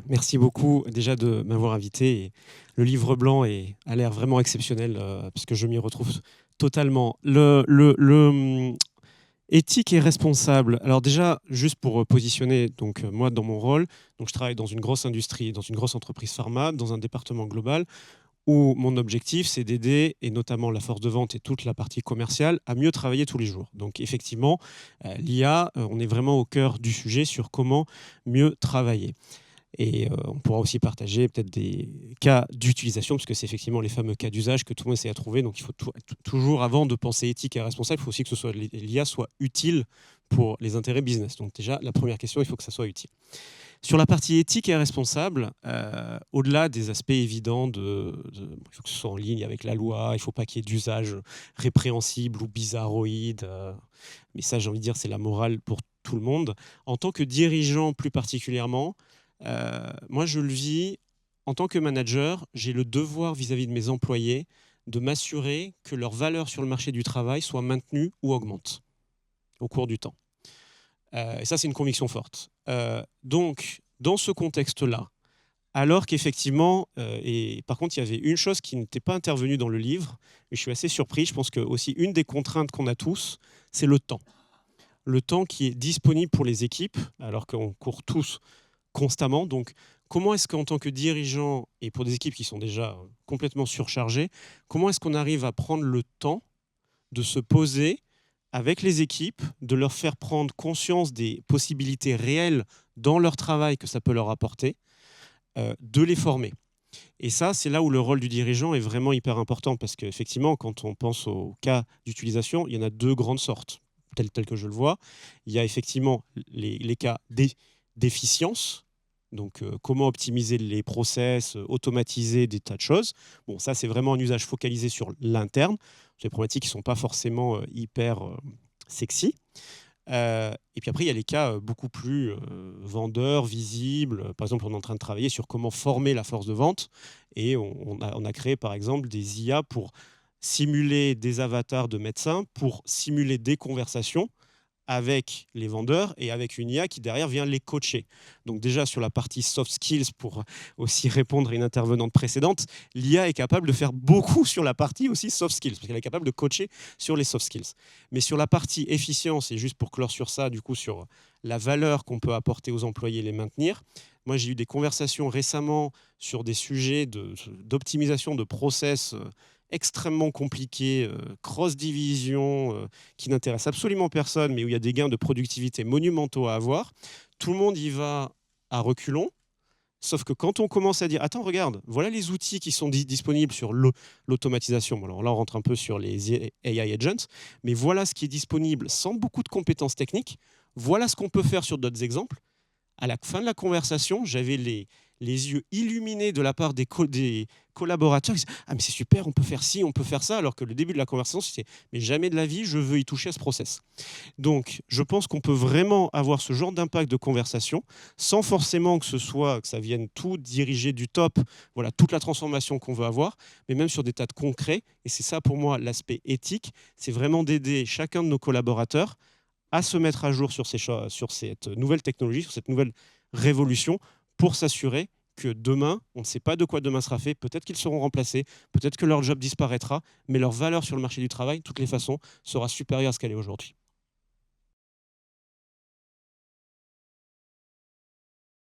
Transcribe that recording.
Merci beaucoup déjà de m'avoir invité. Et le livre blanc a l'air vraiment exceptionnel parce que je m'y retrouve totalement. Éthique et responsable. Alors déjà, juste pour positionner moi dans mon rôle, donc je travaille dans une grosse industrie, dans une grosse entreprise pharma, dans un département global où mon objectif, c'est d'aider, et notamment la force de vente et toute la partie commerciale, à mieux travailler tous les jours. Donc effectivement, l'IA, on est vraiment au cœur du sujet sur comment mieux travailler. Et on pourra aussi partager peut-être des cas d'utilisation, parce que c'est effectivement les fameux cas d'usage que tout le monde essaie à trouver. Donc il faut toujours, avant de penser éthique et responsable, il faut aussi que l'IA soit utile pour les intérêts business. Donc déjà, la première question, il faut que ça soit utile. Sur la partie éthique et responsable, au-delà des aspects évidents il faut que ce soit en ligne avec la loi, il ne faut pas qu'il y ait d'usage répréhensible ou bizarroïde. Mais ça, j'ai envie de dire, c'est la morale pour tout le monde. En tant que dirigeant plus particulièrement, moi, je le vis en tant que manager, j'ai le devoir vis-à-vis de mes employés de m'assurer que leur valeur sur le marché du travail soit maintenue ou augmente au cours du temps. Et ça, c'est une conviction forte. Donc, dans ce contexte-là, alors qu'effectivement, et par contre, il y avait une chose qui n'était pas intervenue dans le livre, mais je suis assez surpris, je pense que aussi une des contraintes qu'on a tous, c'est le temps. Le temps qui est disponible pour les équipes, alors qu'on court tous constamment. Donc, comment est-ce qu'en tant que dirigeant, et pour des équipes qui sont déjà complètement surchargées, comment est-ce qu'on arrive à prendre le temps de se poser avec les équipes, de leur faire prendre conscience des possibilités réelles dans leur travail que ça peut leur apporter, de les former. Et ça, c'est là où le rôle du dirigeant est vraiment hyper important, parce qu'effectivement, quand on pense aux cas d'utilisation, il y en a deux grandes sortes, tel que je le vois. Il y a effectivement les cas d'efficience, donc comment optimiser les process, automatiser des tas de choses. Bon, ça, c'est vraiment un usage focalisé sur l'interne. C'est des problématiques qui ne sont pas forcément hyper sexy. Et puis après, il y a les cas beaucoup plus vendeurs, visibles. Par exemple, on est en train de travailler sur comment former la force de vente. Et on a créé, par exemple, des IA pour simuler des avatars de médecins, pour simuler des conversations avec les vendeurs et avec une IA qui derrière vient les coacher. Donc déjà sur la partie soft skills, pour aussi répondre à une intervenante précédente, l'IA est capable de faire beaucoup sur la partie aussi soft skills, parce qu'elle est capable de coacher sur les soft skills. Mais sur la partie efficience, et juste pour clore sur ça, du coup sur la valeur qu'on peut apporter aux employés et les maintenir, moi j'ai eu des conversations récemment sur des sujets d'optimisation de process extrêmement compliqué, cross-division, qui n'intéresse absolument personne, mais où il y a des gains de productivité monumentaux à avoir. Tout le monde y va à reculons, sauf que quand on commence à dire « Attends, regarde, voilà les outils qui sont disponibles sur l'automatisation. » Bon, alors là, on rentre un peu sur les AI agents, mais voilà ce qui est disponible sans beaucoup de compétences techniques. Voilà ce qu'on peut faire sur d'autres exemples. À la fin de la conversation, j'avais les yeux illuminés de la part des collaborateurs. Ils disaient « Ah, mais c'est super, on peut faire ci, on peut faire ça », alors que le début de la conversation, c'était « Mais jamais de la vie, je veux y toucher à ce process ». Donc, je pense qu'on peut vraiment avoir ce genre d'impact de conversation sans forcément que ça vienne tout diriger du top, voilà, toute la transformation qu'on veut avoir, mais même sur des tas de concrets. Et c'est ça, pour moi, l'aspect éthique. C'est vraiment d'aider chacun de nos collaborateurs à se mettre à jour sur cette nouvelle technologie, sur cette nouvelle révolution, pour s'assurer que demain, on ne sait pas de quoi demain sera fait, peut-être qu'ils seront remplacés, peut-être que leur job disparaîtra, mais leur valeur sur le marché du travail, de toutes les façons, sera supérieure à ce qu'elle est aujourd'hui.